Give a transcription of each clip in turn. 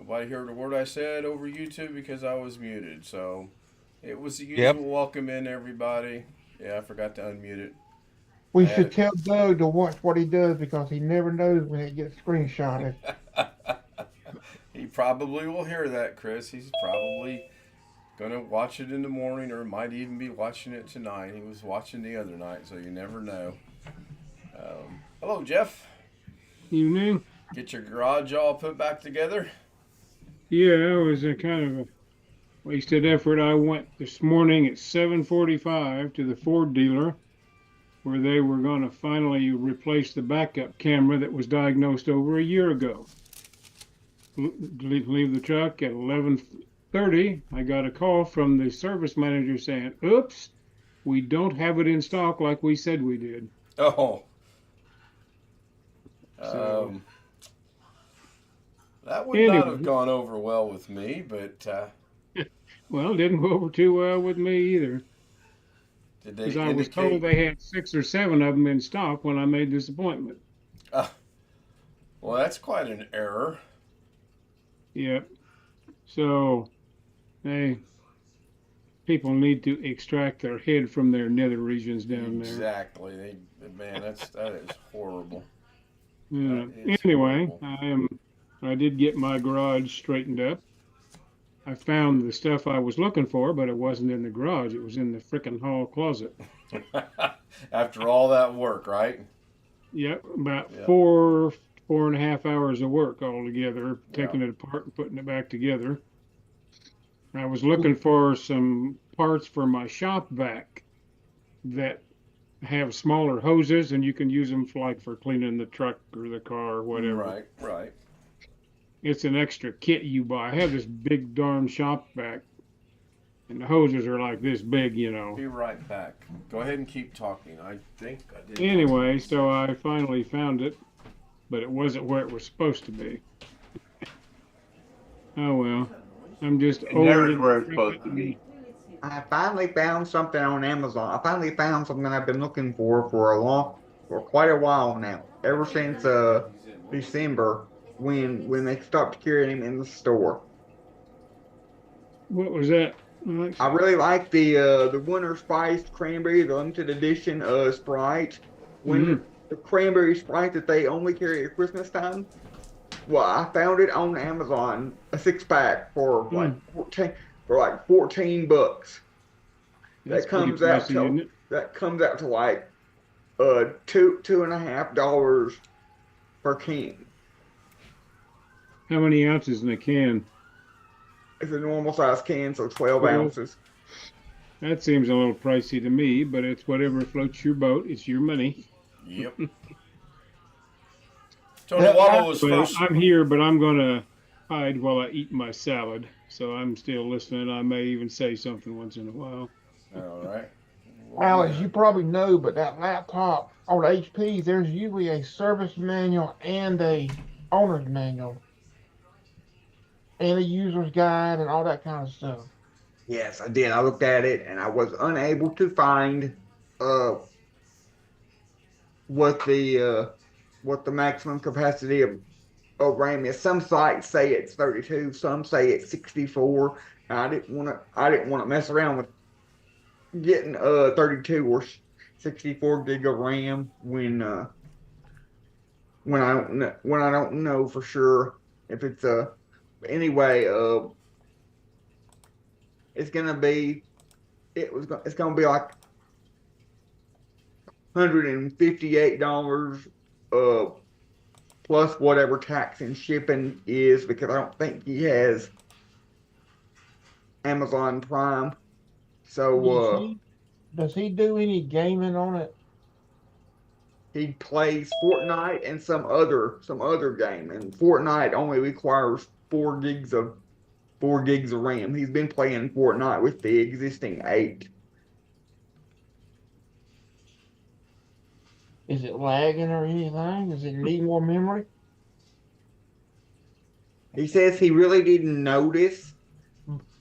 Nobody heard a word I said over YouTube because I was muted. So it was the Yep. usual welcome in, everybody. Yeah, I forgot to unmute it. We I had should tell Doug to watch what he does because he never knows when it gets screenshotted. he probably will hear that, Chris. He's probably gonna watch it in the morning, or might even be watching it tonight. He was watching the other night, so you never know. Hello, Jeff. Evening. Get your garage all put back together. Yeah, it was a kind of a wasted effort. I went this morning at 7:45 to the Ford dealer where they were going to finally replace the backup camera that was diagnosed over a year ago. Leave the truck at 11:30. I got a call from the service manager saying, "Oops, we don't have it in stock like we said we did." Oh, So that would not have anyway, gone over well with me, but well, didn't go over too well with me either, did they because I was told indicate? they had 6 or 7 of them in stock when I made this appointment. Uh, well, that's quite an error. Yep. So, hey, people need to extract their head from their nether regions down there. Exactly. Man, that is horrible. Yeah. That is Anyway, horrible. I did get my garage straightened up. I found the stuff I was looking for, but it wasn't in the garage. It was in the frickin' hall closet. After all that work, right? Yep, about Yeah. 4.5 hours of work altogether, Yeah. taking it apart and putting it back together. I was looking for some parts for my shop vac that have smaller hoses, and you can use them for cleaning the truck or the car or whatever. Right. Right. It's an extra kit you buy. I have this big darn shop vac, and the hoses are like this big. Be right back. Go ahead and keep talking. I think I did. Anyway, so I finally found it, but it wasn't where it was supposed to be. Oh well, I'm just It old never is and where it's supposed decrepit to and be. I finally found something on Amazon. I finally found something I've been looking for quite a while now. Ever since December when they stopped carrying him in the store. what was that, Alex? I really like the winter spiced cranberry, the limited edition Sprite. When Mm-hmm. the cranberry Sprite that they only carry at Christmas time. Well, I found it on Amazon, a 6 pack Mm, 14 bucks. that's That pretty comes out pricey, to isn't it? that comes out to like $2.50 per can. How many ounces in a can? It's a normal size can, so 12 Well, ounces. that seems a little pricey to me, but it's whatever floats your boat. It's your money. Yep. Tony That Wallow last, was Well, first. I'm here, but I'm gonna hide while I eat my salad. So I'm still listening. I may even say something once in a while. All right. Alex, you probably know, but that laptop on HPs, there's usually a service manual and a owner's manual and a user's guide and all that kind of stuff. Yes, I did. I looked at it and I was unable to find uh what the uh what the maximum capacity of RAM is. Some sites say it's 32, some say it's 64. And I didn't want to mess around with getting 32 or 64 gig of RAM when I don't know for sure if it's anyway it's gonna be it's gonna be like $158 uh plus whatever tax and shipping is because I don't think he has Amazon Prime. So Does he do any gaming on it? he plays Fortnite and some other game, and Fortnite only requires 4 gigs of RAM. He's been playing Fortnite with the existing 8. Is it lagging or anything? Does it need more memory? He says he really didn't notice.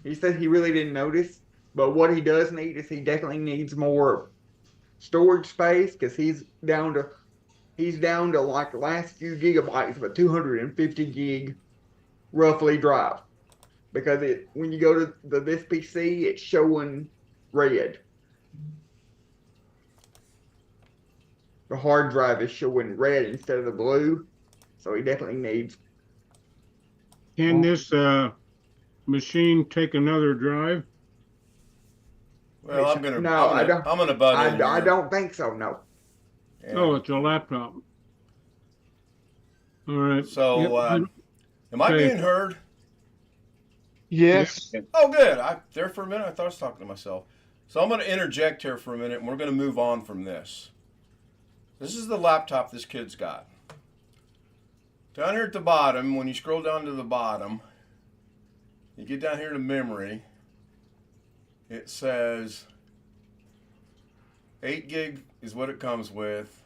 He said he really didn't notice, but what he does need is he definitely needs more storage space because he's down to like the last few gigabytes of a 250 gig roughly drive because when you go to this PC, it's showing red. The hard drive is showing red instead of the blue, so he definitely needs. Can this machine take another drive? Well, No, I don't. I'm gonna butt in I here. don't think so. No. Oh, it's a laptop. All right. So, Yep. am I Okay. being heard? Yes. Oh, good. There for a minute, I thought I was talking to myself. So I'm going to interject here for a minute, and we're going to move on from this. This is the laptop this kid's got. Down here at the bottom, when you scroll down to the bottom, you get down here to memory. It says 8 gig is what it comes with.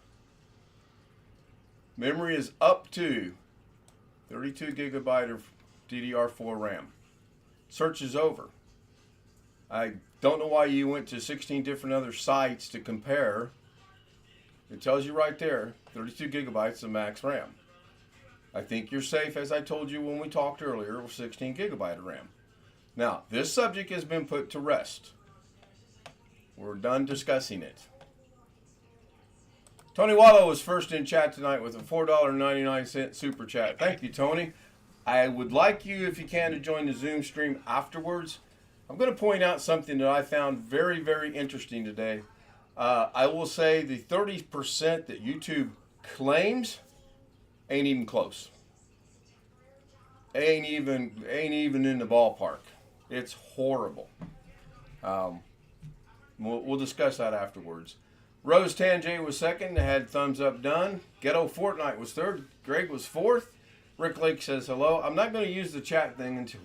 Memory is up to 32 gigabyte of DDR4 RAM. Search is over. I don't know why you went to 16 different other sites to compare. It tells you right there, 32 gigabytes of max RAM. I think you're safe, as I told you when we talked earlier, with 16 gigabyte of RAM. Now, this subject has been put to rest. We're done discussing it. Tony Wallow was first in chat tonight with a $4.99 super chat. Thank you, Tony. I would like you, if you can, to join the Zoom stream afterwards. I'm going to point out something that I found very, very interesting today. I will say the 30% that YouTube claims ain't even close. Ain't even in the ballpark. It's horrible. We'll discuss that afterwards. Rose Tanjay was second, had thumbs up done. Ghetto Fortnite was third. Greg was fourth. Rick Lake says hello. I'm not going to use the chat thing until,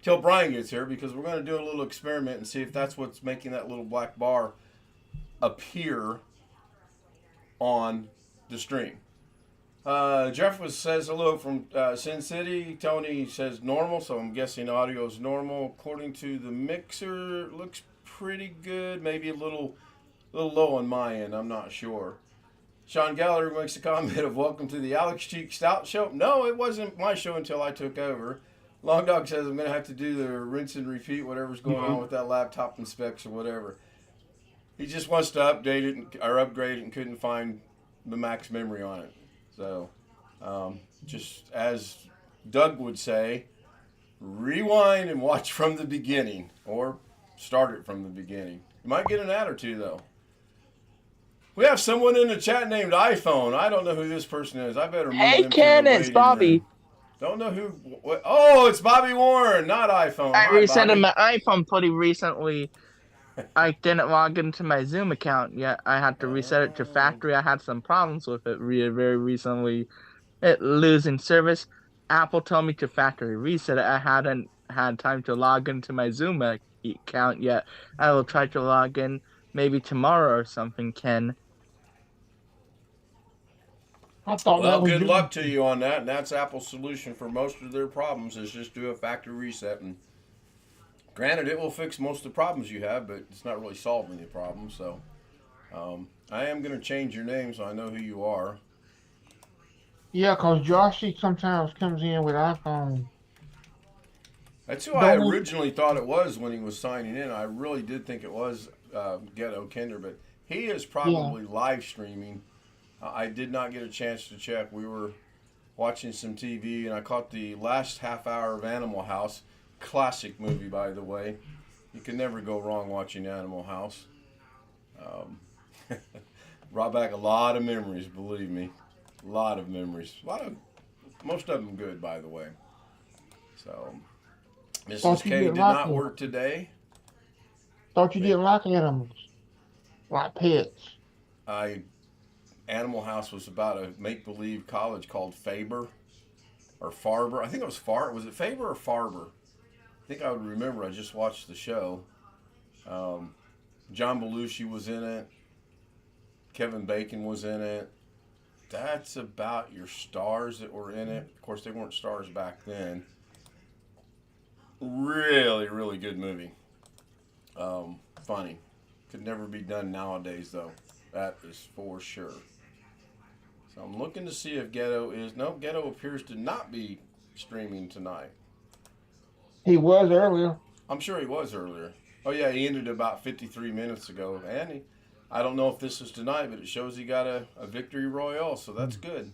till Brian gets here, because we're going to do a little experiment and see if that's what's making that little black bar appear on the stream. Jeff says hello from Sin City. Tony says normal, so I'm guessing audio is normal. According to the mixer, it looks pretty good. Maybe a little low on my end. I'm not sure. Sean Gallagher makes a comment of welcome to the Alex Cheek Stout Show. No, it wasn't my show until I took over. Long Dog says I'm going to have to do the rinse and repeat whatever's going on with that laptop and specs or whatever. He just wants to update it or upgrade it and couldn't find the max memory on it. So, just as Doug would say, rewind and watch from the beginning, or start it from the beginning. You might get an ad or two, though. We have someone in the chat named iPhone. I don't know who this person is. I better move Hey, them Ken, to the it's waiting Bobby. room. Don't know who. What, oh, it's Bobby Warren, not iPhone. I Hi, reset Bobby. my iPhone pretty recently. I didn't log into my Zoom account yet. I had to reset it to factory. I had some problems with it very recently. It losing service. Apple told me to factory reset it. I hadn't had time to log into my Zoom account yet. I will try to log in maybe tomorrow or something, Ken. I thought that Well, was good your- luck to you on that. And that's Apple's solution for most of their problems is just do a factory reset. And granted, it will fix most of the problems you have, but it's not really solving the problem. So I am going to change your name so I know who you are. Yeah, because Joshy sometimes comes in with iPhone. That's who I Don't- originally thought it was when he was signing in. I really did think it was Ghetto Kinder, but he is probably live streaming. I did not get a chance to check. We were watching some TV, and I caught the last half hour of Animal House. Classic movie, by the way. You can never go wrong watching Animal House. Brought back a lot of memories, believe me. A lot of memories. Most of them good, by the way. So, Mrs. Thought you K didn't did like not them. work today. Thought you didn't like animals, like pets. Animal House was about a make-believe college called Faber or Farber. I think it was Was it Faber or Farber? I think I would remember. I just watched the show. John Belushi was in it. Kevin Bacon was in it. That's about your stars that were in it. Of course, they weren't stars back then. Really, really good movie. Funny. Could never be done nowadays, though. That is for sure. So I'm looking to see if Ghetto is. No, Ghetto appears to not be streaming tonight. He was earlier. I'm sure he was earlier. Oh yeah, he ended about 53 minutes ago, and I don't know if this is tonight, but it shows he got a victory royale, so that's good.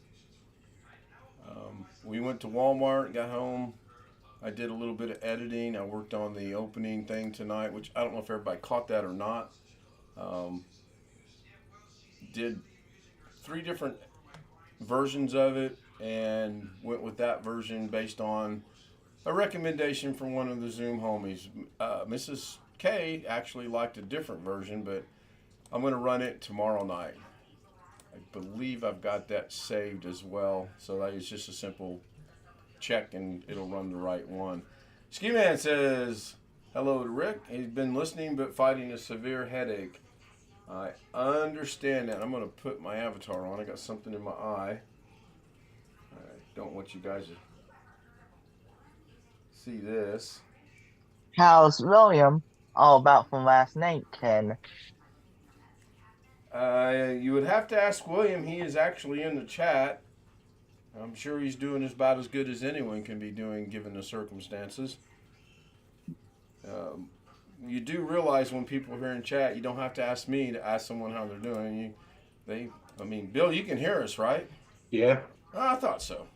We went to Walmart, got home. I did a little bit of editing. I worked on the opening thing tonight, which I don't know if everybody caught that or not. Did 3 different versions of it and went with that version based on a recommendation from one of the Zoom homies. Mrs. K actually liked a different version, but I'm going to run it tomorrow night. I believe I've got that saved as well, so that is just a simple check and it'll run the right one. Ski Man says hello to Rick. He's been listening but fighting a severe headache. I understand that. I'm going to put my avatar on. I got something in my eye. I don't want you guys to see this. How's William all about from last night, Ken? You would have to ask William. He is actually in the chat. I'm sure he's doing about as good as anyone can be doing given the circumstances. You do realize when people are here in chat, you don't have to ask me to ask someone how they're doing. Bill, you can hear us, right? Yeah. Oh, I thought so.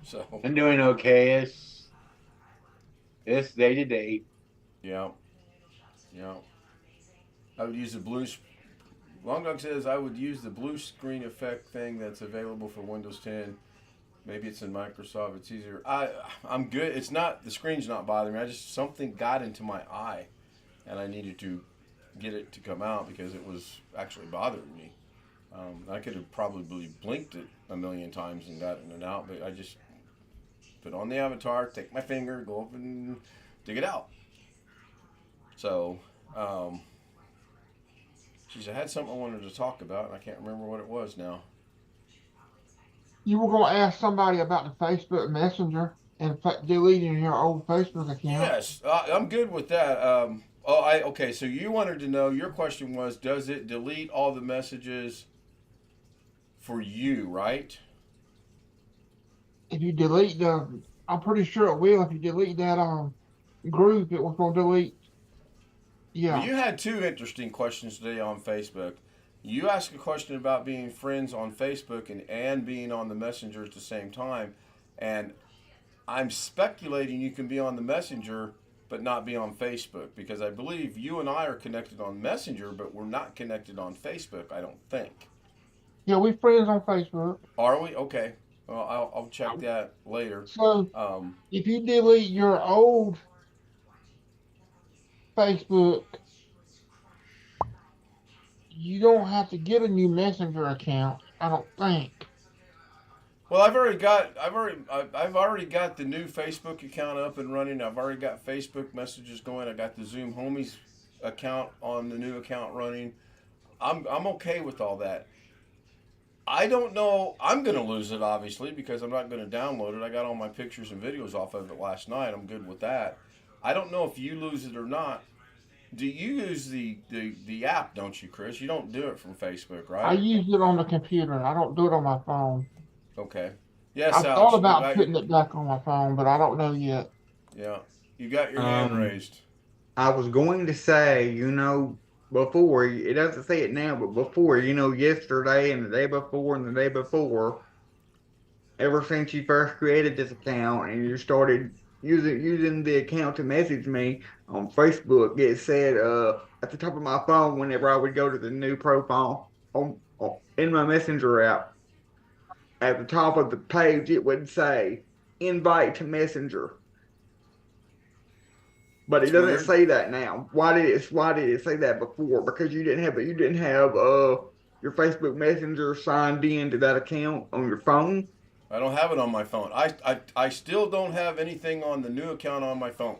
I'm doing okay. It's day to day. Yeah. I would use the blue. Long Dog says I would use the blue screen effect thing that's available for Windows 10. Maybe it's in Microsoft. It's easier. I'm good. It's not, the screen's not bothering me. Something got into my eye, and I needed to get it to come out because it was actually bothering me. I could have probably blinked it a million times and gotten it out, but I just put on the avatar, take my finger, go up and dig it out. So, geez, I had something I wanted to talk about, and I can't remember what it was now. You were going to ask somebody about the Facebook Messenger and deleting your old Facebook account. Yes, I'm good with that. Okay, so you wanted to know, your question was, does it delete all the messages for you, right? If you delete I'm pretty sure it will. If you delete that group, it was going to delete. Yeah. Well, you had 2 interesting questions today on Facebook. You asked a question about being friends on Facebook and being on the Messenger at the same time. And I'm speculating you can be on the Messenger but not be on Facebook, because I believe you and I are connected on Messenger, but we're not connected on Facebook, I don't think. Yeah, we're friends on Facebook. Are we? Okay. Well, I'll check that later. So, if you delete your old Facebook, you don't have to get a new Messenger account, I don't think. Well, I've already got the new Facebook account up and running. I've already got Facebook messages going. I got the Zoom Homies account on the new account running. I'm okay with all that. I don't know. I'm going to lose it, obviously, because I'm not going to download it. I got all my pictures and videos off of it last night. I'm good with that. I don't know if you lose it or not. Do you use the app, don't you, Chris? You don't do it from Facebook, right? I use it on the computer. I don't do it on my phone. Okay. Yes, I thought about putting it back on my phone, but I don't know yet. Yeah. You got your hand raised. I was going to say, before, it doesn't say it now, but before, yesterday and the day before and the day before, ever since you first created this account and you started using the account to message me on Facebook, it said at the top of my phone whenever I would go to the new profile in my Messenger app, at the top of the page it would say invite to Messenger. But it doesn't say that now. Why did it say that before? Because you didn't have your Facebook Messenger signed into that account on your phone? I don't have it on my phone. I still don't have anything on the new account on my phone.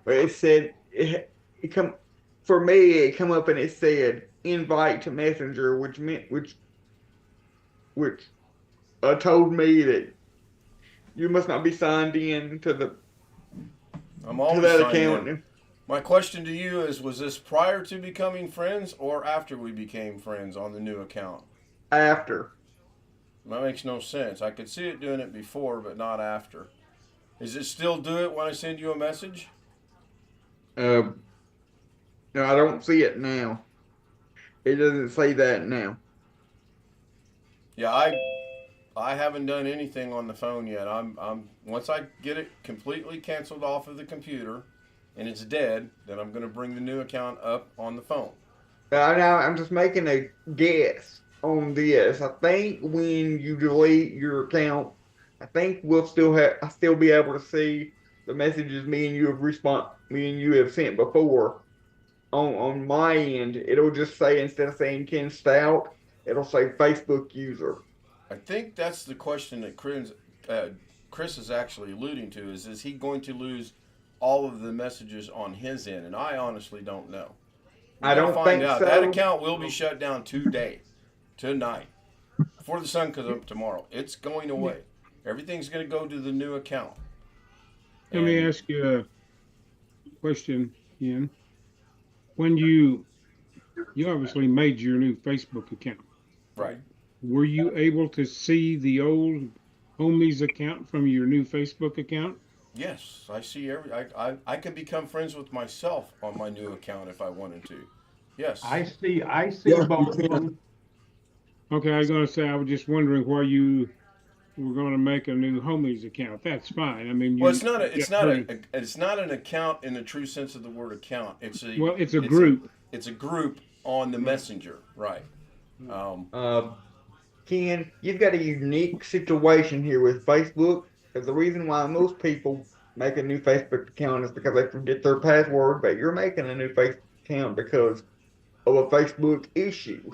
But it said it come up and it said invite to Messenger, which told me that you must not be signed in to that account. In. My question to you is, was this prior to becoming friends or after we became friends on the new account? After. That makes no sense. I could see it doing it before, but not after. Is it still do it when I send you a message? No, I don't see it now. It doesn't say that now. Yeah, I haven't done anything on the phone yet. I'm once I get it completely canceled off of the computer and it's dead, then I'm going to bring the new account up on the phone. Now I'm just making a guess on this. I think when you delete your account, I think I'll still be able to see the messages me and you have sent before. On my end, it'll just say, instead of saying Ken Stout, it'll say Facebook user. I think that's the question that Chris is actually alluding to. Is he going to lose all of the messages on his end? And I honestly don't know. I don't think so. That account will be shut down tonight, before the sun comes up tomorrow. It's going away. Everything's going to go to the new account. Let me ask you a question, Ian. When you obviously made your new Facebook account, right? Were you able to see the old Homies account from your new Facebook account? Yes, I see I could become friends with myself on my new account if I wanted to. Yes. I see Yeah, both you of can. them. Okay, I was going to say, I was just wondering why you were going to make a new Homies account. That's fine. I mean, Well, it's not an account in the true sense of the word account. It's a group. It's a group on the messenger, right? Ken, you've got a unique situation here with Facebook, because the reason why most people make a new Facebook account is because they forget their password, but you're making a new Facebook account because of a Facebook issue.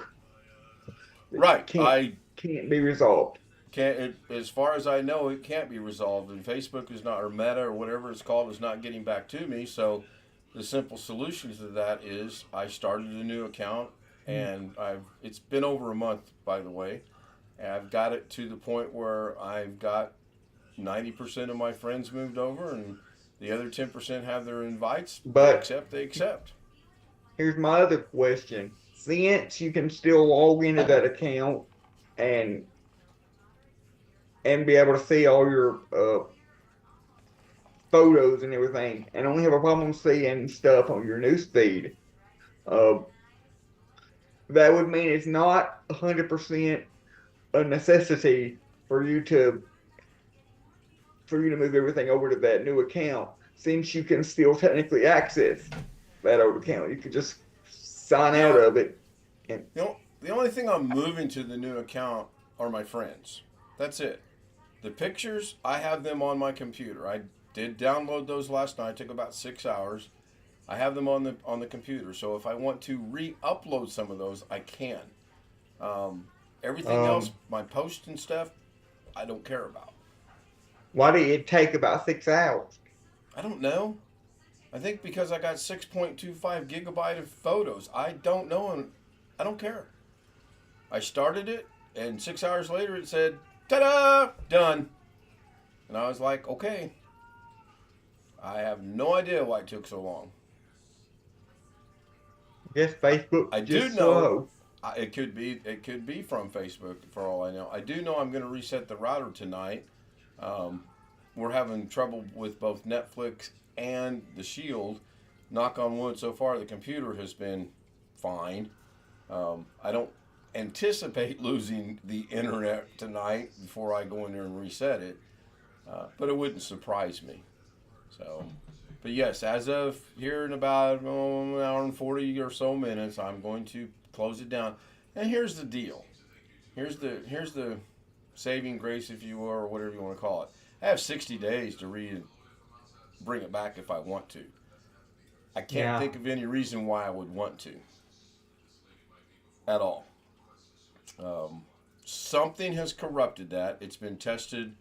Right. Can't be resolved. As far as I know, it can't be resolved, and Facebook is not, or Meta, or whatever it's called, is not getting back to me. So the simple solution to that is I started a new account, and it's been over a month, by the way. And I've got it to the point where I've got 90% of my friends moved over, and the other 10% have their invites. But they accept. Here's my other question. Since you can still log into that account and be able to see all your photos and everything, and only have a problem seeing stuff on your news feed, that would mean it's not 100% a necessity for you to move everything over to that new account, since you can still technically access that old account. You could just sign out of it. And the only thing I'm moving to the new account are my friends. That's it. The pictures, I have them on my computer. I did download those last night. It took about 6 hours. I have them on the computer. So if I want to re-upload some of those, I can. Everything else, my posts and stuff, I don't care about. Why did it take about 6 hours? I don't know. I think because I got 6.25 gigabyte of photos. I don't know, and I don't care. I started it, and 6 hours later it said, ta-da, done. And I was like, okay. I have no idea why it took so long. I guess Facebook. I do know. It could be from Facebook for all I know. I do know I'm going to reset the router tonight. We're having trouble with both Netflix and the Shield. Knock on wood, so far the computer has been fine. I don't anticipate losing the internet tonight before I go in there and reset it, but it wouldn't surprise me. So, but yes, as of here in about an hour and 40 or so minutes, I'm going to close it down. And here's the deal. Here's the saving grace, if you will, or whatever you want to call it. I have 60 days to bring it back if I want to. I can't think of any reason why I would want to. At all. Something has corrupted that. It's been tested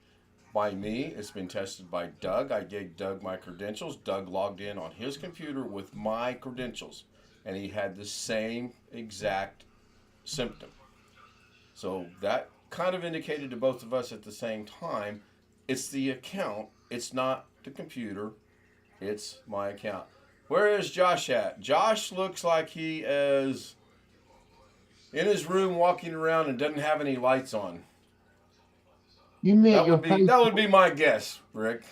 by me. It's been tested by Doug. I gave Doug my credentials. Doug logged in on his computer with my credentials, and he had the same exact symptom. So that kind of indicated to both of us at the same time, it's the account, it's not the computer, it's my account. Where is Josh at? Josh looks like he is in his room walking around and doesn't have any lights on. You meant That your would be Facebook. my guess, Rick.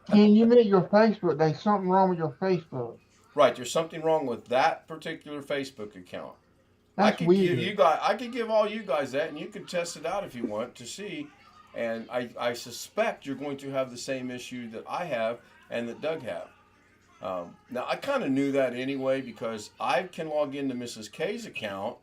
Ken, you meant your Facebook. There's something wrong with your Facebook. Right, there's something wrong with that particular Facebook account. That's weird. I could give all you guys that, and you could test it out if you want to see. And I suspect you're going to have the same issue that I have and that Doug have. Now I kind of knew that anyway because I can log into Mrs. K's account,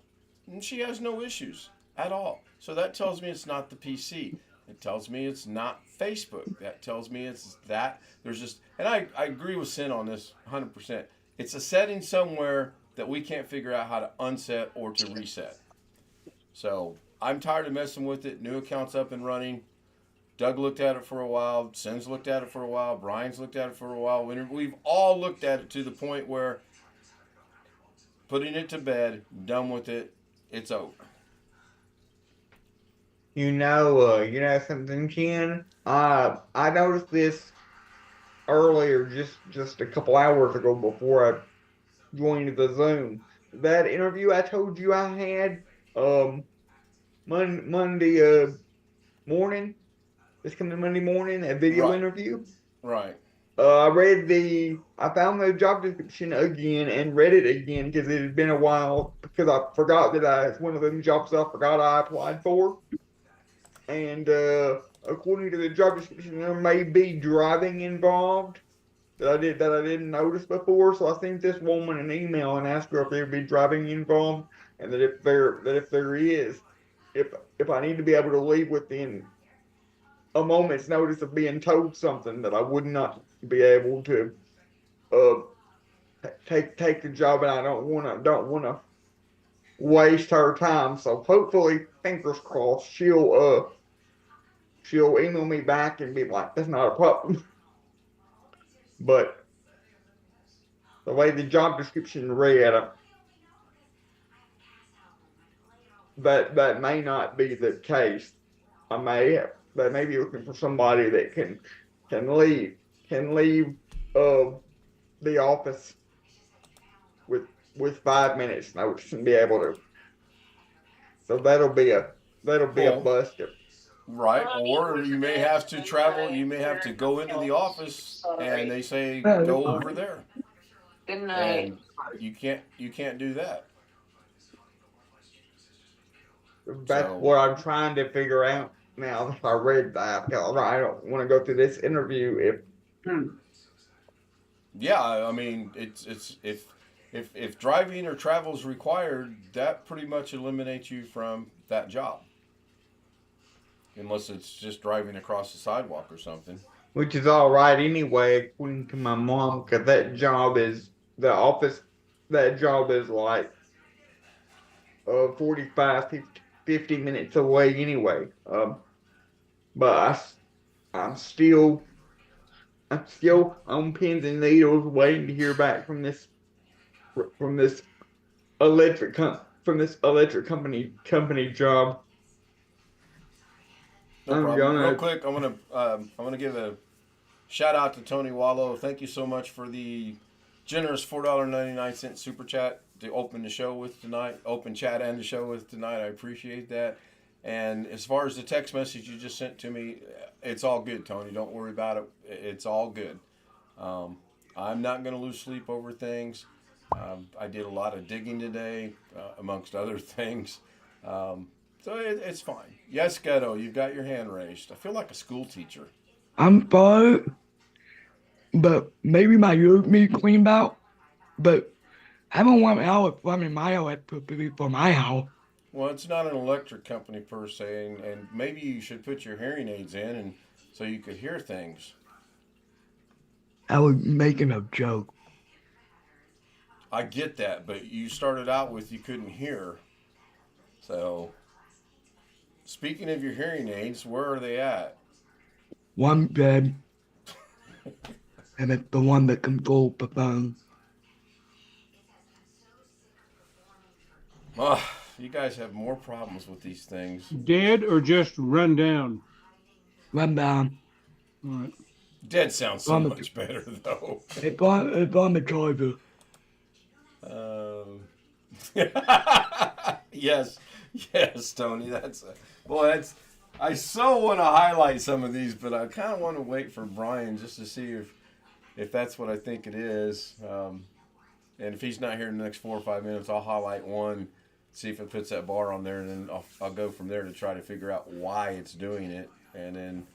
and she has no issues at all. So that tells me it's not the PC. It tells me it's not Facebook. That tells me it's that. There's just, and I agree with Sin on this 100%. It's a setting somewhere that we can't figure out how to unset or to reset. So I'm tired of messing with it. New account's up and running. Doug looked at it for a while. Sin's looked at it for a while. Brian's looked at it for a while. We've all looked at it to the point where putting it to bed, done with it, it's over. You know something, Ken? I noticed this earlier, just a couple hours ago before I joined the Zoom. That interview I told you I had Monday morning, this coming Monday morning, a video Right. interview. Right. I found the job description again and read it again because it had been a while because I forgot that it's one of them jobs I forgot I applied for. And according to the job description, there may be driving involved that I didn't notice before. So I sent this woman an email and asked her if there would be driving involved, and that if there is, if I need to be able to leave within a moment's notice of being told something, that I would not be able to take the job, and I don't wanna waste her time. So hopefully, fingers crossed, she'll email me back and be like, "That's not a problem." But the way the job description read, that may not be the case. They may be looking for somebody that can leave the office with 5 minutes notice and be able to. So that'll be a buster. Right. Or you may have to travel. You may have to go into the office, and they say go over there. Good night. And you can't do that. That's So- what I'm trying to figure out now that I read that. Because I don't want to go through this interview Yeah, I mean, it's if driving or travel is required, that pretty much eliminates you from that job, unless it's just driving across the sidewalk or something. which is all right anyway, according to my mom, because that job is like 45, 50 minutes away anyway. But I'm still on pins and needles waiting to hear back from this electric company job. No I'm problem. gonna- Real quick, I'm gonna give a shout out to Tony Wallow. Thank you so much for the generous $4.99 super chat to open the show with tonight. Open chat and the show with tonight. I appreciate that. And as far as the text message you just sent to me, it's all good, Tony. Don't worry about it. It's all good. I'm not going to lose sleep over things. I did a lot of digging today, amongst other things. So it's fine. Yes, Ghetto, you've got your hand raised. I feel like a school teacher. I'm fine, but maybe my room needs cleaned out. But I don't want out from my electricity for my house. Well, it's not an electric company per se, and maybe you should put your hearing aids in and so you could hear things. I was making a joke. I get that, but you started out with you couldn't hear. So, speaking of your hearing aids, where are they at? One bed, and it's the one that controls the phone. You guys have more problems with these things. Dead or just run down? Run down. All right. Dead sounds so On the- much better, though. It's on the charger. Yes, Tony. That's I so want to highlight some of these, but I kind of want to wait for Brian just to see if that's what I think it is. And if he's not here in the next 4 or 5 minutes, I'll highlight one, see if it puts that bar on there, and then I'll go from there to try to figure out why it's doing it. And then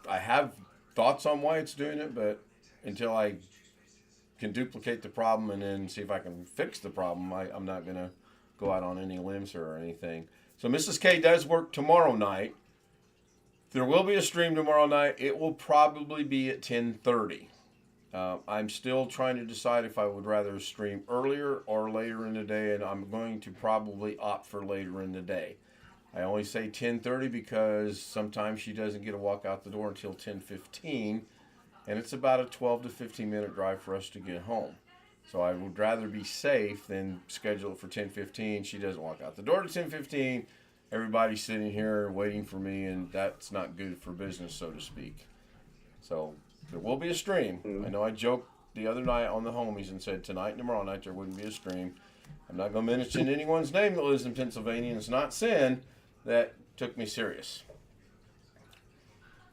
I have thoughts on why it's doing it, but until I can duplicate the problem and then see if I can fix the problem, I'm not going to go out on any limbs or anything. So Mrs. K does work tomorrow night. There will be a stream tomorrow night. It will probably be at 10:30. I'm still trying to decide if I would rather stream earlier or later in the day, and I'm going to probably opt for later in the day. I only say 10:30 because sometimes she doesn't get a walk out the door until 10:15, and it's about a 12 to 15 minute drive for us to get home. So I would rather be safe than schedule it for 10:15. She doesn't walk out the door to 10:15. Everybody's sitting here waiting for me, and that's not good for business, so to speak. So there will be a stream. I know I joked the other night on the homies and said tonight and tomorrow night there wouldn't be a stream. I'm not going to mention anyone's name that lives in Pennsylvania, and it's not sin that took me serious.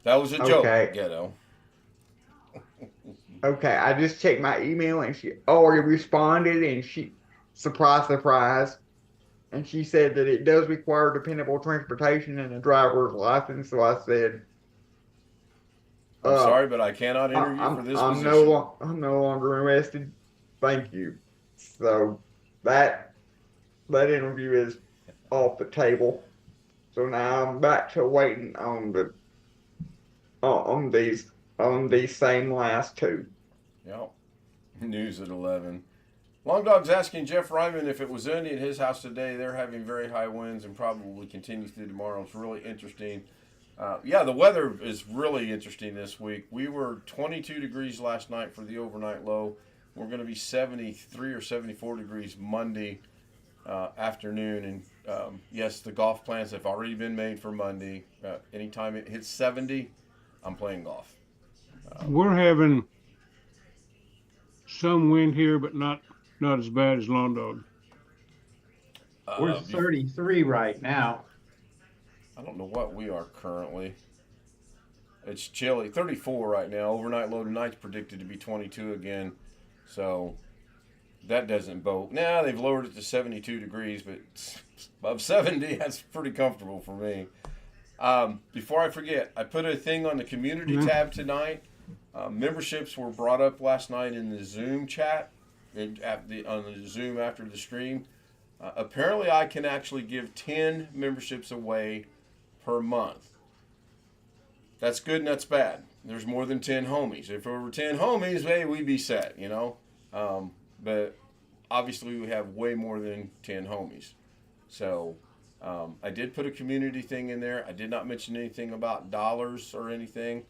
That was a joke, Ghetto. Okay, I just checked my email and she already responded, and she, surprise, and she said that it does require dependable transportation and a driver's license. So I said, I'm sorry, but I cannot interview for this position. I'm no longer interested. Thank you. So that interview is off the table. So now I'm back to waiting on these same last two. Yep. News at 11. Long Dog's asking Jeff Ryman if it was windy at his house today. They're having very high winds and probably continue through tomorrow. It's really interesting. Yeah, the weather is really interesting this week. We were 22 degrees last night for the overnight low. We're going to be 73 or 74 degrees Monday afternoon. And yes, the golf plans have already been made for Monday. Anytime it hits 70, I'm playing golf. We're having some wind here, but not as bad as Long Dog. We're 33 right now. I don't know what we are currently. It's chilly. 34 right now. Overnight low tonight's predicted to be 22 again. So that doesn't bode. Now they've lowered it to 72 degrees, but above 70, that's pretty comfortable for me. Before I forget, I put a thing on the community tab tonight. Memberships were brought up last night in the Zoom chat, on the Zoom after the stream. Apparently, I can actually give 10 memberships away per month. That's good and that's bad. There's more than 10 homies. If there were 10 homies, hey, we'd be set, you know. But obviously, we have way more than 10 homies. So I did put a community thing in there. I did not mention anything about dollars or anything.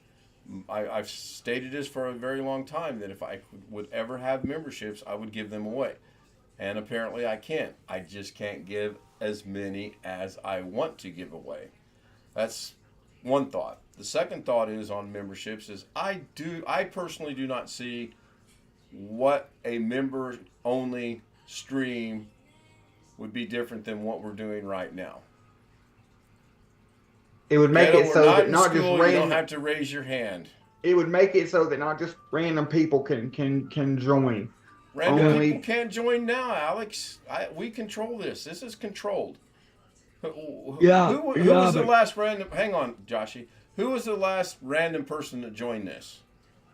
I've stated this for a very long time that if I would ever have memberships, I would give them away. And apparently I can't. I just can't give as many as I want to give away. That's one thought. The second thought is on memberships is I personally do not see what a member-only stream would be different than what we're doing right now. It would make it so that not just random. You don't have to raise your hand. It would make it so that not just random people can join. Random people can't join now, Alex. We control this. This is controlled. Who was the last random? Hang on, Joshy. Who was the last random person that joined this?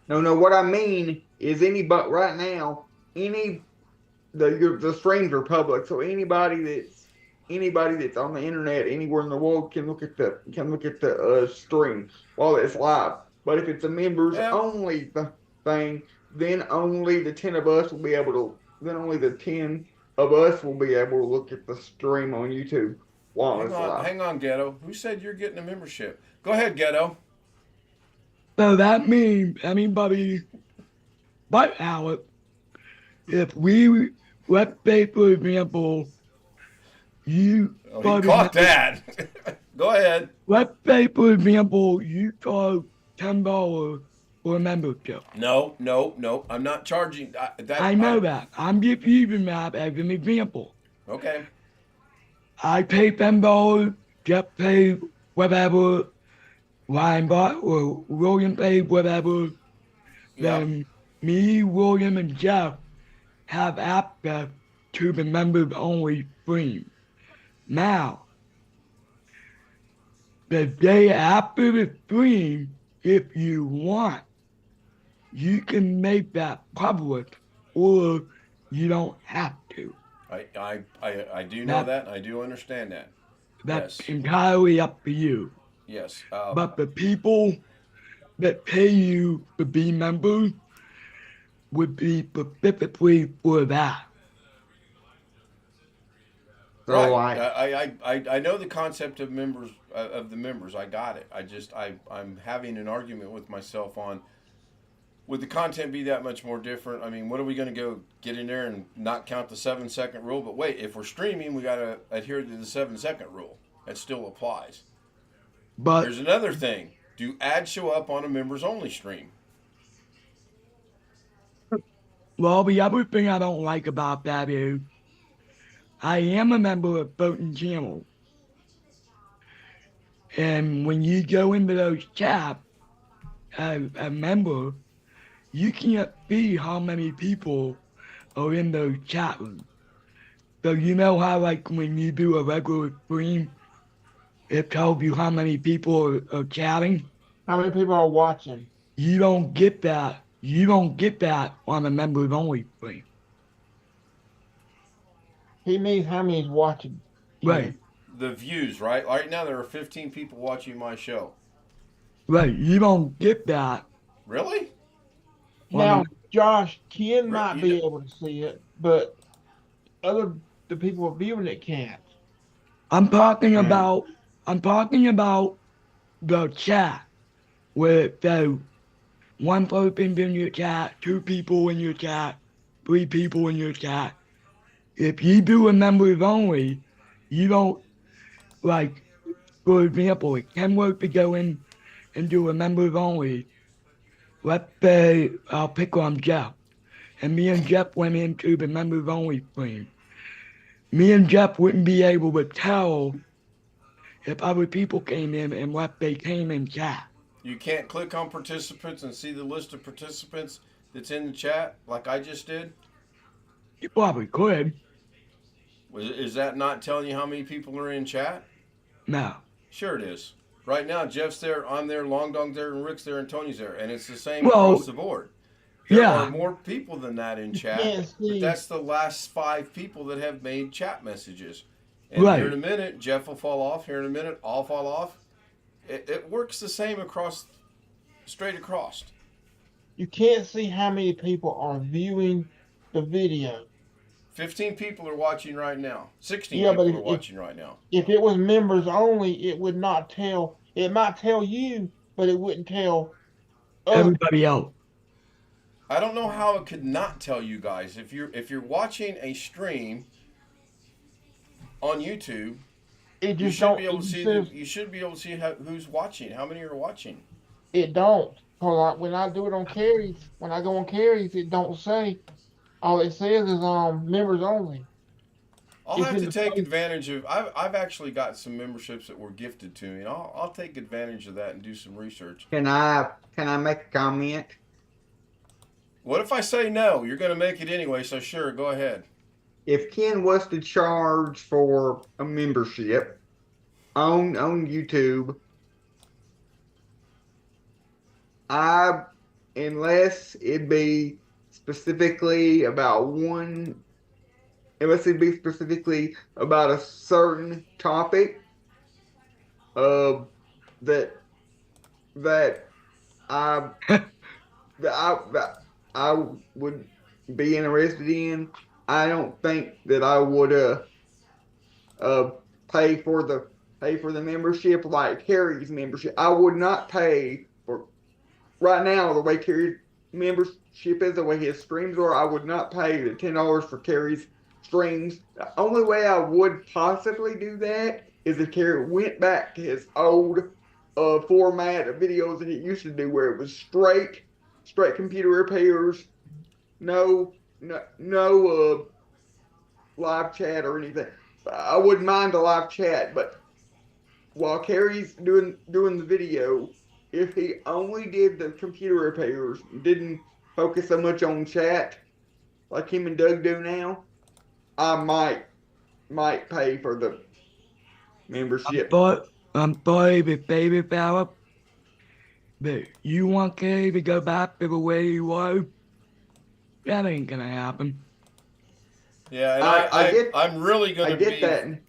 No. What I mean is anybody right now. The streams are public, so anybody that's on the internet anywhere in the world can look at the stream while it's live. But if it's a members only thing, then only the 10 of us will be able to. Then only the 10 of us will be able to look at the stream on YouTube while it's live. Hang on, Ghetto. Who said you're getting a membership? Go ahead, Ghetto. So that means anybody but Alex, if we, let's say for example, you caught that. Go ahead. Let's say for example, you charge $10 for a membership. No. I'm not charging that. I know that. I'm just using that as an example. Okay. I pay $10 Jeff paid whatever, Ryan bought or William paid whatever, Yep. then me, William, and Jeff have access to the members only stream. Now, the day after the stream, if you want, you can make that public, or you don't have to. I do know that, and I do understand that. That's Yes. entirely up to you. Yes. But the people that pay you to be members would be specifically for that. So right. I know the concept of members of the members. I got it. I'm having an argument with myself on would the content be that much more different? I mean, what are we going to go get in there and not count the 7-second rule? But wait, if we're streaming, we got to adhere to the 7-second rule. That still applies. But there's another thing. Do ads show up on a members only stream? Well, the other thing I don't like about that is I am a member of certain channels. And when you go into those chats as a member, you can't see how many people are in those chat rooms. So you know how like when you do a regular stream, it tells you how many people are chatting? How many people are watching? You don't get that. You don't get that on a members only stream. He means how many is watching. Right. The views, right? Right now there are 15 people watching my show. Right. You don't get that. Really? Now, Josh, Ken might be able to see it, but the people viewing it can't. I'm talking about the chat where it says 1 person in your chat, 2 people in your chat, 3 people in your chat. If you do a members only, you don't, like, for example, it can work to go in and do a members only. Let's say I'll pick on Jeff. And me and Jeff went into the members only stream. Me and Jeff wouldn't be able to tell if other people came in and what they came in chat. You can't click on participants and see the list of participants that's in the chat like I just did? You probably could. Is that not telling you how many people are in chat? No. Sure it is. Right now, Jeff's there, I'm there, Long Dong's there, and Rick's there, and Tony's there. And it's the same across the board. There are more people than that in chat. But that's the last 5 people that have made chat messages. And here in a minute, Jeff will fall off. Here in a minute, I'll fall off. It works the same straight across. You can't see how many people are viewing the video. 15 people are watching right now. 16 people are watching right now. If it was members only, it would not tell. It might tell you, but it wouldn't tell everybody else. I don't know how it could not tell you guys. If you're watching a stream on YouTube, you should be able to see who's watching. How many are watching? It don't. Cause when I do it on carries, when I go on carries, it don't say. All it says is members only. I'll have to take advantage of. I've actually got some memberships that were gifted to me, and I'll take advantage of that and do some research. Can I make a comment? What if I say no? You're going to make it anyway, so sure, go ahead. If Ken was to charge for a membership on YouTube, unless it be specifically about unless it be specifically about a certain topic that I would be interested in, I don't think that I would pay for the membership like Harry's membership. I would not pay for right now the way Carrie's membership is, the way his streams are. I would not pay the $10 for Carrie's streams. The only way I would possibly do that is if Carrie went back to his old format of videos that he used to do, where it was straight computer repairs, no live chat or anything. I wouldn't mind a live chat, but while Carrie's doing the video, if he only did the computer repairs, didn't focus so much on chat like him and Doug do now, I might pay for the membership. But I'm sorry, with baby power, but you want Carrie to go back to the way he was? That ain't gonna happen. Yeah, and I'm really going to be. I get that.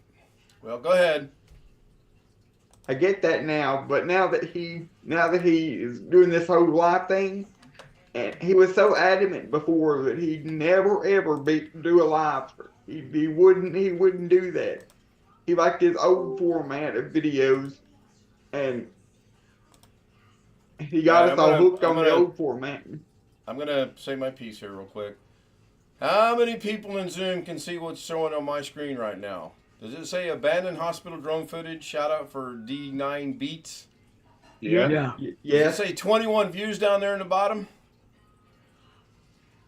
Well, go ahead. I get that now, but now that he is doing this whole live thing, and he was so adamant before that he'd never ever do a live. He wouldn't do that. He liked his old format of videos, and he got us all hooked on the old format. I'm gonna say my piece here real quick. How many people in Zoom can see what's showing on my screen right now? Does it say abandoned hospital drone footage? Shout out for D9 Beats. Yeah. Does it say 21 views down there in the bottom?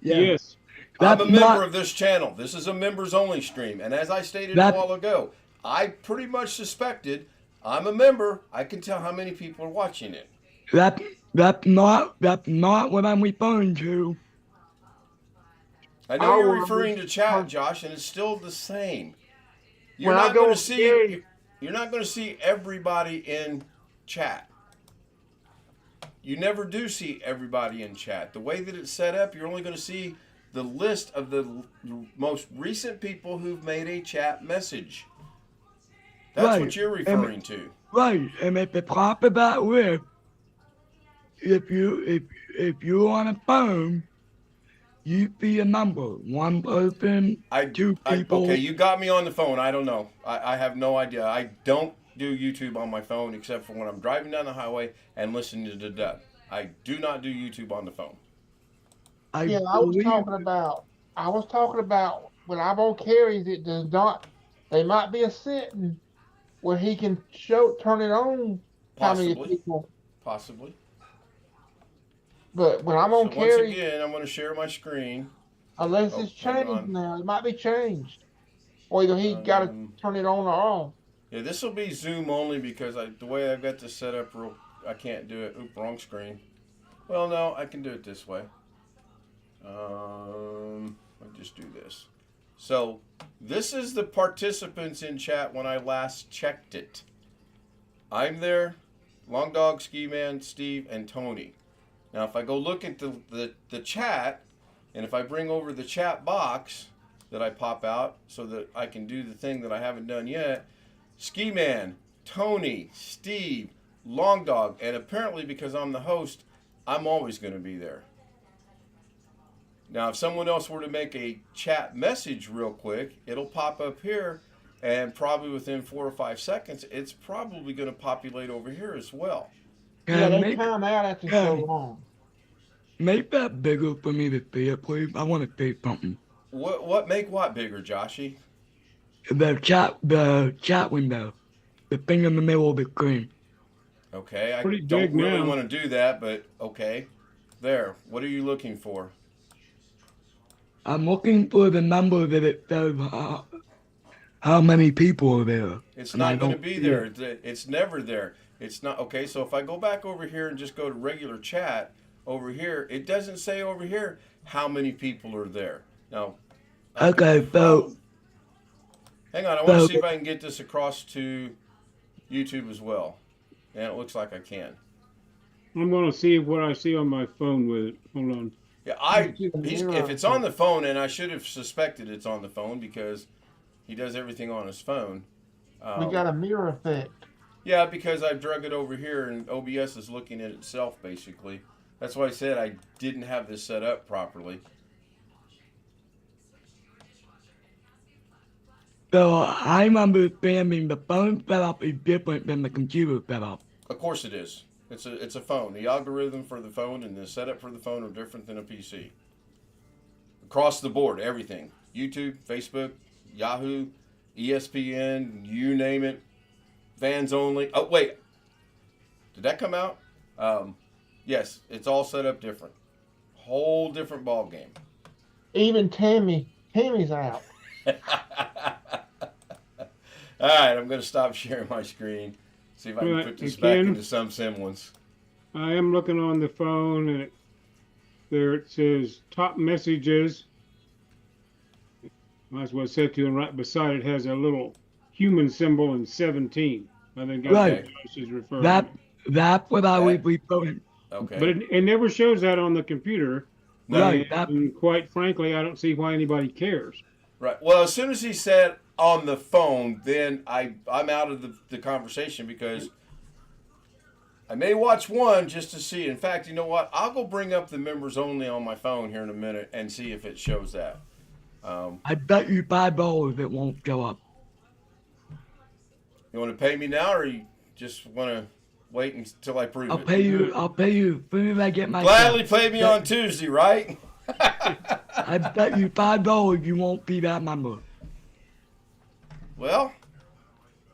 Yeah. Yes. I'm a member of this channel. This is a members only stream. And as I stated a while ago, I pretty much suspected I'm a member. I can tell how many people are watching it. That's not what I'm referring to. I know you're referring to chat, Josh, and it's still the same. You're not going to see everybody in chat. You never do see everybody in chat. The way that it's set up, you're only going to see the list of the most recent people who've made a chat message. That's what you're referring to. Right, and if it's proper that way, if you're on a phone, you see a number, one person, two people. Okay, you got me on the phone. I don't know. I have no idea. I don't do YouTube on my phone except for when I'm driving down the highway and listening to the dub. I do not do YouTube on the phone. I was talking about when I'm on Carrie's, it does not. They might be a setting where he can turn it on. Possibly. How many people? Possibly. But when I'm on Carrie's, once again, I'm going to share my screen. Unless it's changed now, it might be changed, or either he got to turn it on or off. Yeah, this will be Zoom only because the way I've got this set up, I can't do it. Oop, wrong screen. Well, no, I can do it this way. I'll just do this. So this is the participants in chat when I last checked it. I'm there, Long Dog, Ski Man, Steve, and Tony. Now, if I go look at the chat, and if I bring over the chat box that I pop out so that I can do the thing that I haven't done yet, Ski Man, Tony, Steve, Long Dog, and apparently because I'm the host, I'm always going to be there. Now, if someone else were to make a chat message real quick, it'll pop up here, and probably within 4 or 5 seconds, it's probably going to populate over here as well. Yeah, they time out after so long. Make that bigger for me to see it, please. I want to see something. Make what bigger, Joshy? The chat window. The thing in the middle of the screen. Okay, I don't really want to do that, but okay. There, what are you looking for? I'm looking for the number that it says how many people are there. It's not going to be there. It's never there. It's not. Okay, so if I go back over here and just go to regular chat over here, it doesn't say over here how many people are there. Now, okay, so hang on. I want to see if I can get this across to YouTube as well. And it looks like I can. I'm going to see what I see on my phone with it. Hold on. Yeah, if it's on the phone, and I should have suspected it's on the phone because he does everything on his phone. We got a mirror effect. Yeah, because I've drug it over here, and OBS is looking at itself, basically. That's why I said I didn't have this set up properly. So I'm understanding the phone setup is different than the computer setup. Of course it is. It's a phone. The algorithm for the phone and the setup for the phone are different than a PC. Across the board, everything. YouTube, Facebook, Yahoo, ESPN, you name it. Fans only. Oh, wait. Did that come out? Yes, it's all set up different. Whole different ball game. Even Tammy's out. All right, I'm going to stop sharing my screen. See if I can Right, put this you back can. into some semblance. I am looking on the phone, and there it says top messages. Might as well set to, and right beside it has a little human symbol in 17. I think that's Right. what Josh is referring That to. that's what I would That- be putting. Okay. But it never shows that on the computer. No. Right. That And quite frankly, I don't see why anybody cares. Right. Well, as soon as he said on the phone, then I'm out of the conversation because I may watch one just to see. In fact, you know what? I'll go bring up the members only on my phone here in a minute and see if it shows that. I bet you $5 it won't show up. You want to pay me now, or you just want to wait until I prove I'll it? pay you. I'll pay you as soon as I get my. Gladly check. pay me on Tuesday, right? I bet you $5 you won't be that member. Well,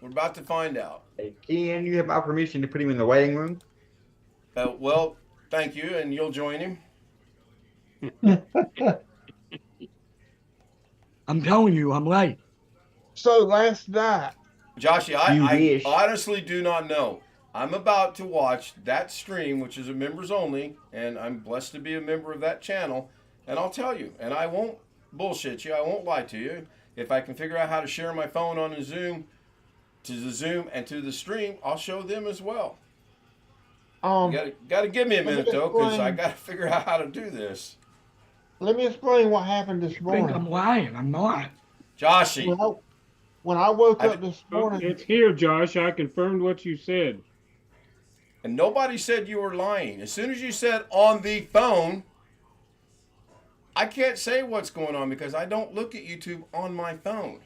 we're about to find out. Hey, Ken, you have my permission to put him in the waiting room? Well, thank you, and you'll join him. I'm telling you, I'm right. So last night, Joshy, You I wish. honestly do not know. I'm about to watch that stream, which is a members only, and I'm blessed to be a member of that channel. And I'll tell you, and I won't bullshit you, I won't lie to you. If I can figure out how to share my phone on a Zoom, to the Zoom and to the stream, I'll show them as well. You gotta give me a minute though, because I gotta figure out how to do this. let me explain what happened this I think I'm morning. lying. I'm not. Joshy, When I woke up this Oh, morning, it's here, Josh. I confirmed what you said. and nobody said you were lying. As soon as you said on the phone, I can't say what's going on because I don't look at YouTube on my phone.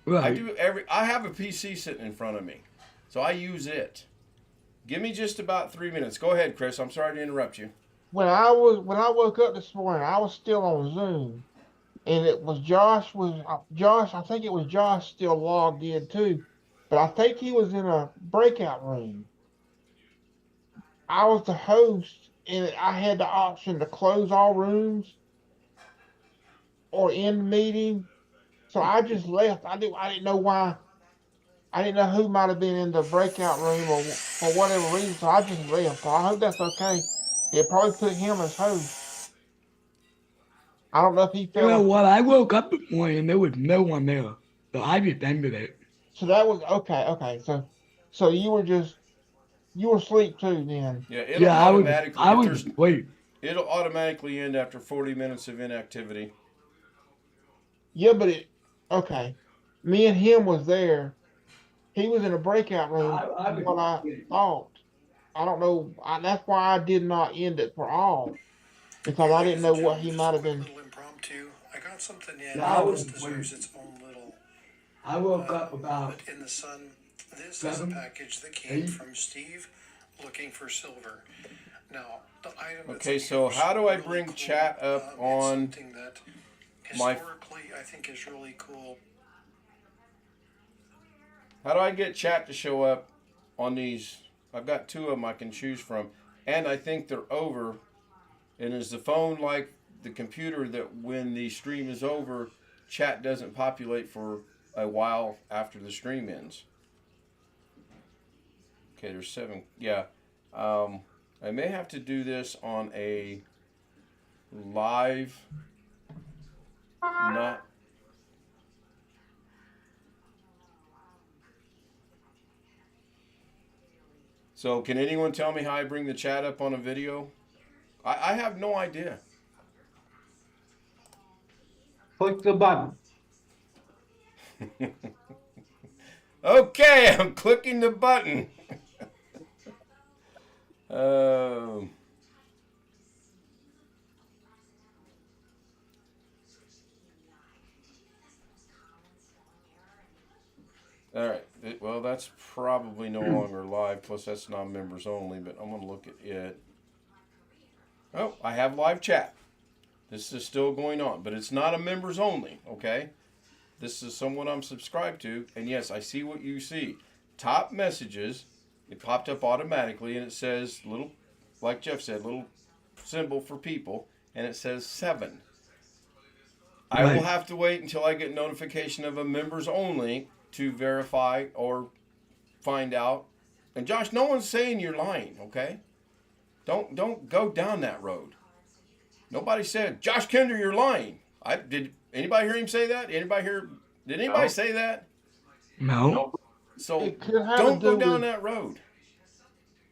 Right. I have a PC sitting in front of me, so I use it. Give me just about 3 minutes. Go ahead, Chris. I'm sorry to interrupt you. when I woke up this morning, I was still on Zoom, and it was Josh. I think it was Josh still logged in too, but I think he was in a breakout room. I was the host, and I had the option to close all rooms or end the meeting. So I just left. I didn't know why. I didn't know who might have been in the breakout room or for whatever reason. So I just left. So I hope that's okay. It probably put him as host. I don't know if he You know felt. what? I woke up this morning and there was no one there. So I just ended it. So that was okay. Okay. So you were asleep too then. Yeah, it'll Yeah, automatically. wait. It'll automatically end after 40 minutes of inactivity. Yeah, but okay. Me and him was there. He was in a breakout room. What I thought. I don't know. That's why I did not end it for all, because I didn't know what he might have been. Little impromptu. I got something in. Yeah, I This was deserves its own little. I woke up about In the sun. This is a 7, package that came 8. from Steve, looking for silver. Now the item. that's Okay, in so here is how do I really bring cool. chat up It's on something that my- historically I think is really cool. How do I get chat to show up on these? I've got 2 of them I can choose from, and I think they're over. And is the phone like the computer that when the stream is over, chat doesn't populate for a while after the stream ends? Okay, there's 7. Yeah. I may have to do this on a live, not. So can anyone tell me how I bring the chat up on a video? I have no idea. Click the button. Okay, I'm clicking the button. Um, all right. Well, that's probably no longer live. Plus, that's non-members only. But I'm going to look at it. Oh, I have live chat. This is still going on, but it's not a members only. Okay. This is someone I'm subscribed to, and yes, I see what you see. Top messages. It popped up automatically, and it says little, like Jeff said, little symbol for people, and it says 7. I will have to wait until I get notification of a members only to verify or find out And Josh, no one's saying you're lying, okay? Don't go down that road. Nobody said, Josh Kinder, you're lying. Did anybody hear him say that? Did anybody say that? No. So It could have don't to go do down with, that road.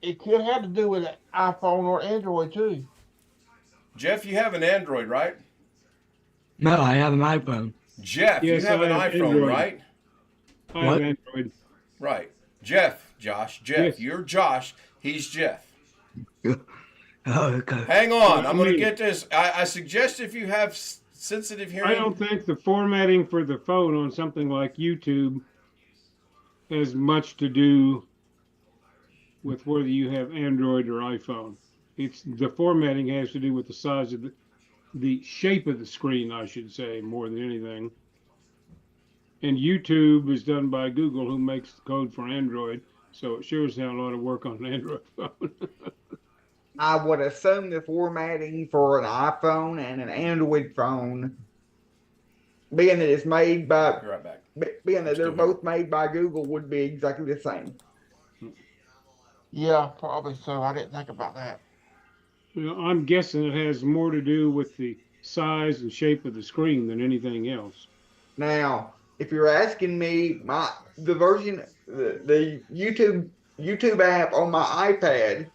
it could have to do with an iPhone or Android too. Jeff, you have an Android, right? No, I have an iPhone. Jeff, Yes, you have I an have iPhone, Android. right? I What? have Android. Right. Jeff, Yes. you're Josh, he's Jeff. Oh, okay. Hang on, Yeah, I'm going to me. get this. I suggest if you have sensitive hearing. I don't think the formatting for the phone on something like YouTube has much to do with whether you have Android or iPhone. It's the formatting has to do with the size of the shape of the screen, I should say, more than anything. And YouTube is done by Google, who makes the code for Android, so it sure as hell a lot of work on an Android phone. I would assume the formatting for an iPhone and an Android phone, being that it's made by, Be right back. being that they're Still here. both made by Google, would be exactly the same. Yeah, probably so. I didn't think about that. Well, I'm guessing it has more to do with the size and shape of the screen than anything else. Now, if you're asking me, the YouTube app on my iPad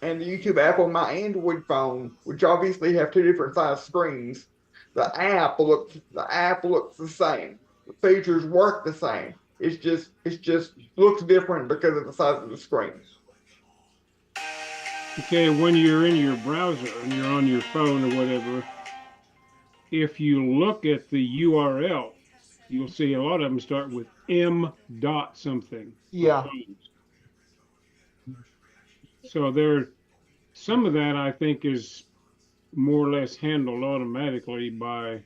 and the YouTube app on my Android phone, which obviously have two different size screens, the app looks the same. The features work the same. It's just looks different because of the size of the screen. Okay, when you're in your browser and you're on your phone or whatever, if you look at the URL, you'll see a lot of them start with M dot something. Yeah. So some of that I think is more or less handled automatically by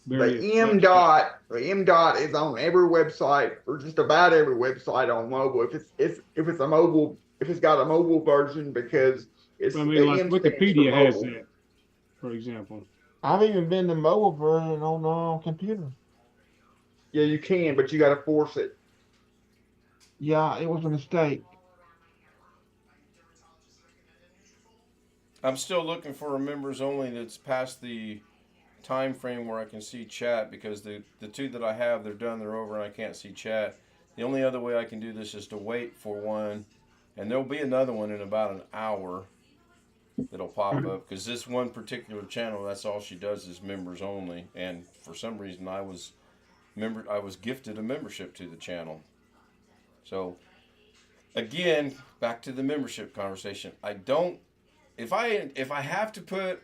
various The M dot is on every website, or just about every website on mobile. If it's got a mobile version, because it's I mean, the like M stands for Wikipedia has mobile. that, for example. I've even been to mobile version on computer. Yeah, you can, but you got to force it. Yeah, it was a mistake. I'm still looking for a members only that's past the time frame where I can see chat, because the two that I have, they're done, they're over, and I can't see chat. The only other way I can do this is to wait for one, and there'll be another one in about an hour that'll pop up, because this one particular channel, that's all she does is members only, and for some reason I was gifted a membership to the channel. So again, back to the membership conversation. If I have to put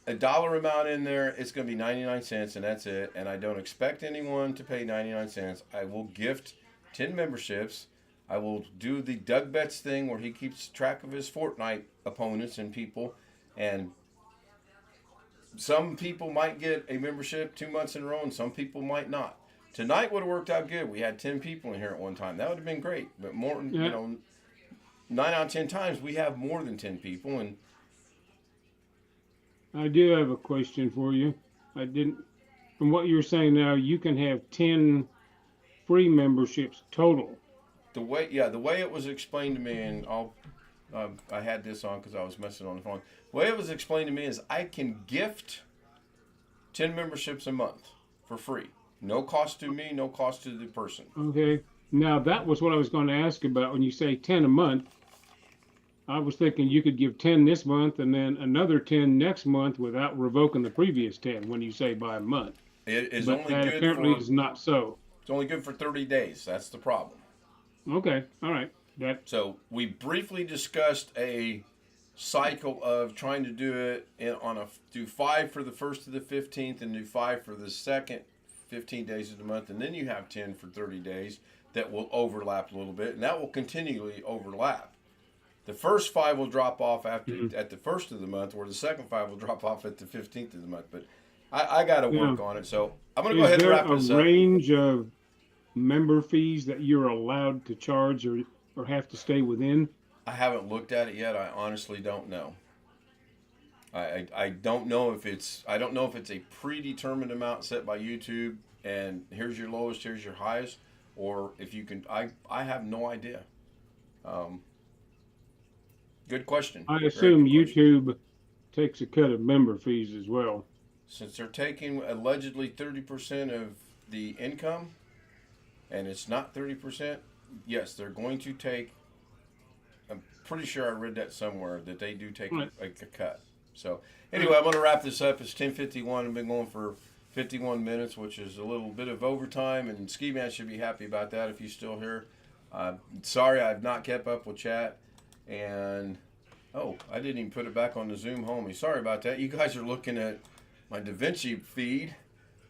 a dollar amount in there, it's going to be 99 cents, and that's it. And I don't expect anyone to pay 99 cents. I will gift 10 memberships. I will do the Doug Betts thing where he keeps track of his Fortnite opponents and people. And some people might get a membership 2 months in a row, and some people might not. Tonight would have worked out good. We had 10 people in here at one time. That would have been great. But more, Yeah. 9 out of 10 times we have more than 10 people, and I do have a question for you. From what you're saying now, you can have 10 free memberships total. the way it was explained to me, and I had this on because I was messing on the phone. The way it was explained to me is I can gift 10 memberships a month for free. No cost to me, no cost to the person. Okay. Now, that was what I was going to ask about when you say 10 a month. I was thinking you could give 10 this month and then another 10 next month without revoking the previous 10 when you say by a month. It is But only that good apparently for is not so. it's only good for 30 days. That's the problem. Okay. All right. So we briefly discussed a cycle of trying to do it do 5 for the 1st to the 15th and do 5 for the second 15 days of the month, and then you have 10 for 30 days that will overlap a little bit, and that will continually overlap. The first 5 will drop off at the 1st of the month, or the second 5 will drop off at the 15th of the month. But I got to work on it, so I'm going to go ahead and wrap this Is there up. a range of member fees that you're allowed to charge or have to stay within? I haven't looked at it yet. I honestly don't know. I don't know if it's a predetermined amount set by YouTube and here's your lowest, here's your highest, or if you can. I have no idea. Good question. I Very assume good question. YouTube takes a cut of member fees as well. Since they're taking allegedly 30% of the income, and it's not 30%, yes, they're going to take. I'm pretty sure I read that somewhere that they do take a cut. So anyway, I'm going to wrap this up. It's 10:51. I've been going for 51 minutes, which is a little bit of overtime, and Ski Man should be happy about that if you're still here. Sorry I've not kept up with chat, and I didn't even put it back on the Zoom homie. Sorry about that. You guys are looking at my DaVinci feed,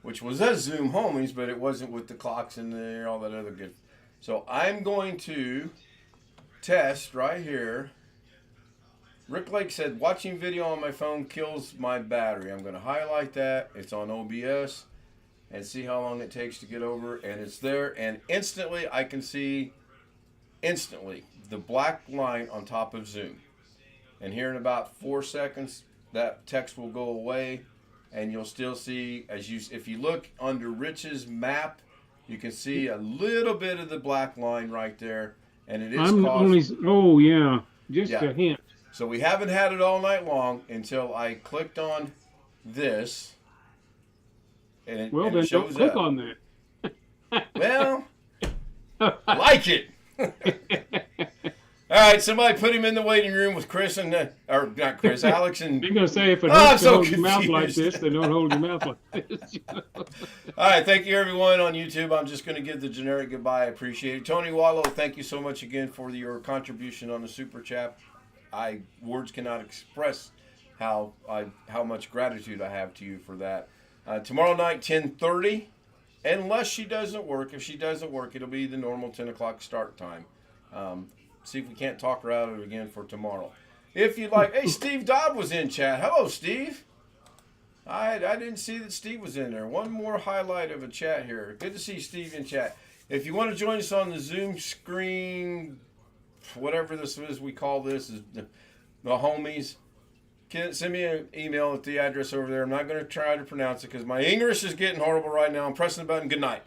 which was a Zoom homies, but it wasn't with the clocks in there, all that other good. So I'm going to test right here. Rick Lake said, watching video on my phone kills my battery. I'm going to highlight that. It's on OBS and see how long it takes to get over. And it's there. And instantly, I can see the black line on top of Zoom. And here in about 4 seconds, that text will go away. And you'll still see, if you look under Rich's map, you can see a little bit of the black line right there. And it is just a hint. So we haven't had it all night long until I clicked on this, and it, then shows don't click up. on that. Well, like it. All right, somebody put him in the waiting room with Chris or not Chris, Alex and. You're gonna say if it I'm hurts to so hold your mouth like confused. this, then don't hold your mouth like this. All right, thank you everyone on YouTube. I'm just going to give the generic goodbye. I appreciate it. Tony Wallow, thank you so much again for your contribution on the super chat. Words cannot express how much gratitude I have to you for that. Tomorrow night, 10:30, unless she doesn't work. If she doesn't work, it'll be the normal 10 o'clock start time. See if we can't talk her out of it again for tomorrow. If you'd like, hey, Steve Dodd was in chat. Hello, Steve. I didn't see that Steve was in there. One more highlight of a chat here. Good to see Steve in chat. If you want to join us on the Zoom screen, whatever this is, we call this is the homies. Send me an email at the address over there. I'm not going to try to pronounce it because my English is getting horrible right now. I'm pressing the button. Good night.